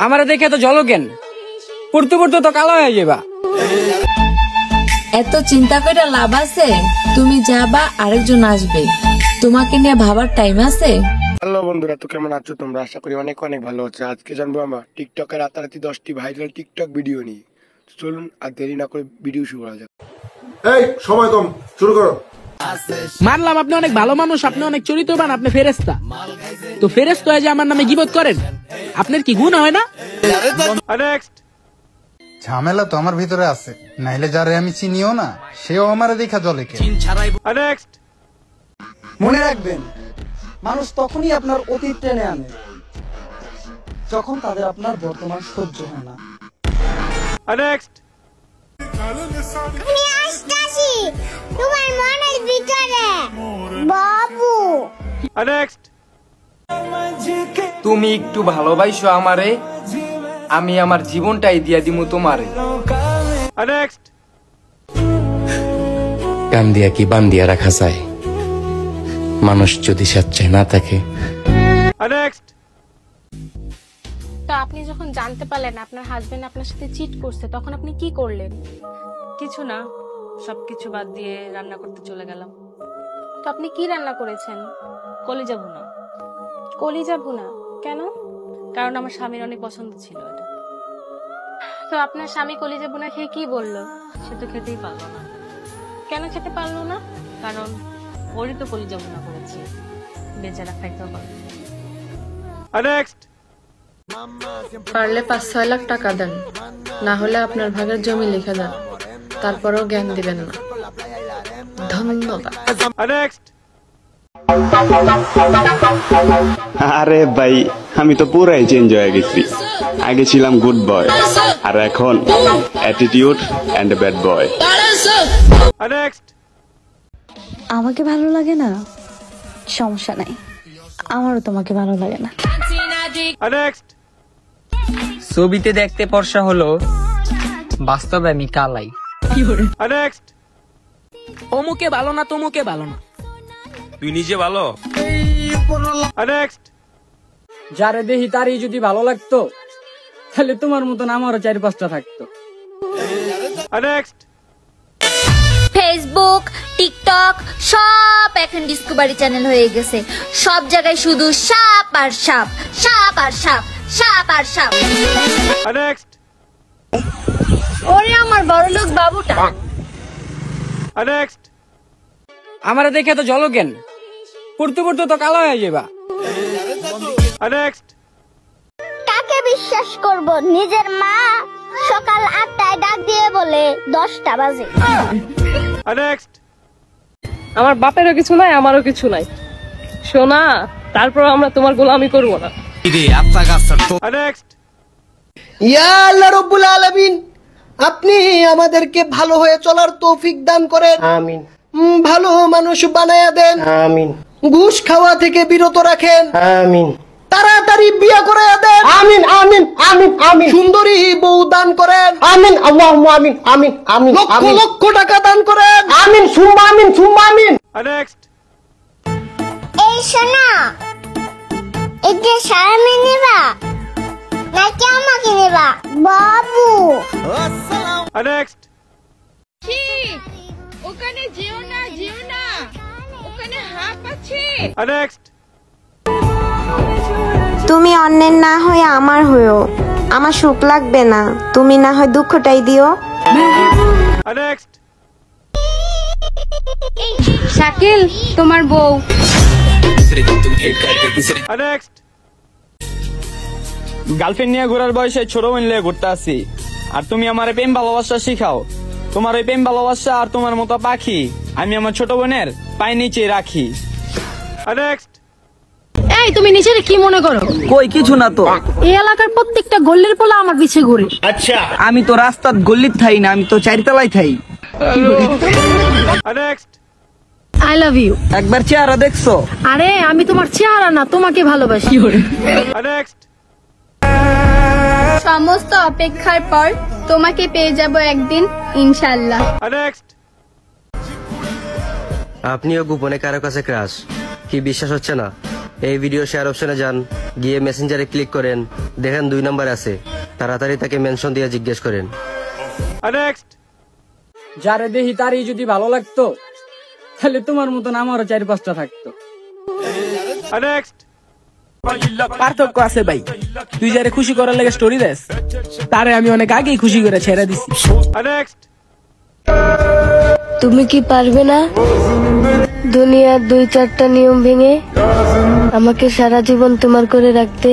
আমারে দেখে তো জলো কেন, পড়তে পড়তে তো কালো হয়ে যাবা। এত চিন্তা করে লাভ আছে? তুমি যাবা, আরেকজন আসবে, তোমাকে নিয়ে ভাবার টাইম আছে? হ্যালো বন্ধুরা, তো কেমন আছো তোমরা? আশা করি অনেক অনেক ভালো আছো। আজকে জানবো আমরা টিকটকের রাতারাতি 10টি ভাইরাল টিকটক ভিডিও নিয়ে। চলুন আর দেরি না করে ভিডিও শুরু করা যাক। এই সময় কম, শুরু করো। মানলাম আপনি অনেক ভালো মানুষ, আপনি অনেক চরিত্রবান, আপনি ফেরেশতা। তো ফেরেশতা হয়ে যে আমার নামে গীবত করেন, আপনার কি গুণ হয় না? ঝামেলা তো আমার ভিতরে আছে, নাইলে যারে আমি চিনিও না সেও আমারে দেখা জলে কে। মনে রাখবেন, মানুষ তখনই আপনার অতীত টেনে আনে যখন তাদের আপনার বর্তমান সহ্য হয় না। তোমার মনের ভিতরে বাবু, তুমি একটু ভালোবাসো আমারে, আমি আমার জীবনটাই দিয়া দিমু তোমারে। কান দিয়া কি বান দিয়া রাখা যায়? মানুষ যদি স্বেচ্ছায় না থাকে। তো আপনি যখন জানতে পারলেন আপনার হাজবেন্ড আপনার সাথে চিট করছে, তখন আপনি কি করলেন? কিছু না, সবকিছু বাদ দিয়ে রান্না করতে চলে গেলাম। তো আপনি কি রান্না করেছেন? কলিজা ভুনা। কলিজা ভুনা কেন? কারণ আমার স্বামীর অনেক পছন্দ ছিল এটা। তো আপনার স্বামী কলিজা ভুনা খেয়ে কি বললো? সে তো খেতেই পারলো না। কেন খেতে পারলো না? কারণ ওরই তো কলিজা ভুনা করেছি, বেচারা খাইতেও পারলো। পারলে 5-6 লাখ টাকা দেন, না হলে আপনার ভাগের জমি লিখে দেন, তারপরেও জ্ঞান দিবেন না। ধন্যবাদ। আরে ভাই, আমি তো পুরাই চেঞ্জ হয়ে গেছি। আগে ছিলাম গুড বয়, আর এখন অ্যাটিটিউড এন্ড ব্যাড বয়। আমাকে ভালো লাগে না, সমস্যা নাই, আমারও তোমাকে ভালো লাগে না। ছবিতে দেখতে ফর্সা হলো, বাস্তবে আমি কালাই। অমুকে ভালো না, তমুকে ভালো না, তুই নিজে ভালো। যারে দেখি তারই যদি ভালো লাগতো, তাহলে তোমার মতন আমারও 4-5টা থাকতো। ফেসবুক, টিকটক সব এখন ডিসকভারি চ্যানেল হয়ে গেছে। সব জায়গায় শুধু সাপ আর সাপ, সাপ আর সাপ, সাপ আর সাপ। ওরে আমার বড়লোক বাবুটা। আমারে দেখে তো জলো কেন, পড়তে পড়তে তো কালো হয়ে যাবা। কাকে বিশ্বাস করব? নিজের মা সকাল 8টায় ডাক দিয়ে বলে 10টা বাজে। আমার বাপেরও কিছু নাই, আমারও কিছু নাই সোনা, তারপর আমরা তোমার গোলামি করবো না। ইয়া আল্লাহ রাব্বুল আলামিন, আপনি আমাদেরকে ভালো হয়ে চলার তৌফিক দান করেন। আমিন। ভালো মানুষ বানায়া দেন। আমিন। ঘুষ খাওয়া থেকে বিরত রাখেন। আমিন। তাড়াতাড়ি বিয়ে করায়া দেন। আমিন আমিন আমিন আমিন। সুন্দরী বউ দান করেন। আমিন আল্লাহুম্মা আমিন আমিন আমিন। লক্ষ লক্ষ টাকা দান করেন। আমিন সুম্মা আমিন সুম্মা আমিন। এই শোনা, এটা স্বামী নিবা নাকি আমাকে নিবা বাবু? ওখানে যেও না, যেও না, ওখানে হাঁপ আছে। তুমি অন্যের না হয়ে আমার হয়েও, আমার সুখ লাগবে না, তুমি না হয় দুঃখটাই দিও। শাকিল, তোমার বউ। গার্লফ্রেন্ড নিয়ে ঘোরার বয়সে ছোট বোন নিয়ে ঘুরতে আসি, আর তুমি আমার প্রেম ভালোবাসা শিখাও। তোমার ওই প্রেম ভালোবাসা আর তোমার মতো পাখি আমি আমার ছোট বোনের পায়ে নিচে রাখি। এই তুমি নিজের কি মনে করো? কই কিছু না তো। এই এলাকার প্রত্যেকটা গল্লির পোলা আমার পিছে ঘুরে। আচ্ছা, আমি তো রাস্তার গল্লিত থাই না, আমি তো 4তলায় থাই। I love you. একবার চেহারা দেখছো? আরে আমি তোমার চেহারা না, তোমাকে ভালোবাসি। সমস্ত অপেক্ষার পর তোমাকে পেয়ে যাব একদিন ইনশাআল্লাহ। আপনিও গোপনে কারো কাছে ক্রাশ, কি বিশ্বাস হচ্ছে না? এই ভিডিও শেয়ার অপশনে যান, গিয়ে মেসেঞ্জারে ক্লিক করেন, দেখেন 2 নাম্বার আছে, তাড়াতাড়ি তাকে মেনশন দিয়ে জিজ্ঞেস করেন। যারে দেখি তারই যদি ভালো লাগতো তাহলে তোমার মতন আমারও 4-5টা থাকতো। পার্থক্য আছে ভাই, তুই যারে খুশি করার লাগে স্টোরি দেস, তারে আমি অনেক আগেই খুশি করে ছেড়ে দিছি। তুমি কি পারবে না দুনিয়ার 2-4টা নিয়ম ভেঙে আমাকে সারা জীবন তোমার করে রাখতে?